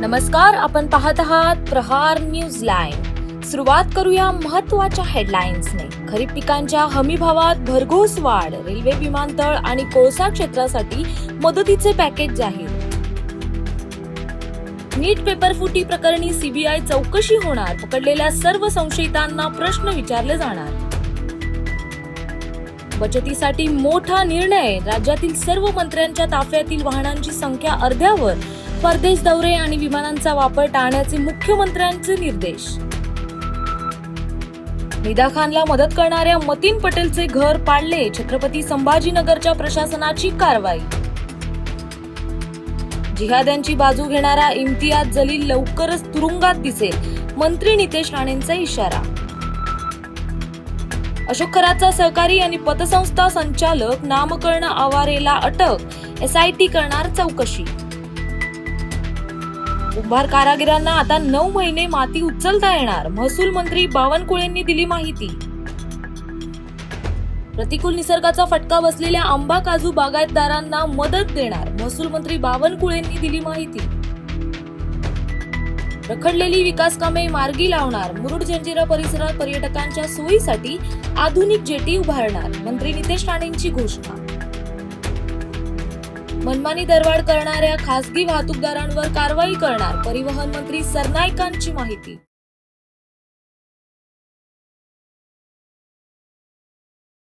नमस्कार, आपण पाहत आहात प्रहार न्यूज लाईव्ह। सुरुवात करूया महत्त्वाच्या हेडलाईन्सने। खरीप पिकांच्या हमी भावात भरघोस वाढ, रेल्वे, विमानतळ आणि कोळसा क्षेत्रासाठी मदतीचे पॅकेज जाहीर। नीट पेपर फुटी प्रकरणी सीबीआय चौकशी होणार, पकडलेल्या सर्व संशयितांना प्रश्न विचारले जाणार। बचतीसाठी मोठा निर्णय, राज्यातील सर्व मंत्र्यांच्या ताफ्यातील वाहनांची संख्या अर्ध्यावर, परदेश दौरे आणि विमानांचा वापर टाळण्याचे मुख्यमंत्र्यांचे निर्देश। निदा खानला मदत करणाऱ्या मतीन पटेलचे घर पाडले, छत्रपती संभाजीनगरच्या प्रशासनाची कारवाई। जिहाद्यांची बाजू घेणारा इम्तियाज जलील लवकरच तुरुंगात दिसेल, मंत्री नितेश राणेंचा इशारा। अशोक खरातचा सहकारी आणि पतसंस्था संचालक नामकर्ण आवारेला अटक, एसआयटी करणार चौकशी। कुंभार कारागिरांना आता 9 महिने माती उचलता येणार, महसूल मंत्री बावनकुळेंनी दिली माहिती। प्रतिकूल निसर्गाचा फटका बसलेल्या आंबा काजू बागायतदारांना मदत देणार, महसूल मंत्री बावनकुळेंनी दिली माहिती। रखडलेली विकास कामे मार्गी लावणार, मुरुड जंजिरा परिसरात पर्यटकांच्या सोयीसाठी आधुनिक जेटी उभारणार, मंत्री नितेश राणेंची घोषणा। मनमानी दरवाढ करणाऱ्या खासगी वाहतूकदारांवर कारवाई करणार, परिवहन मंत्री सरनाईकांची माहिती।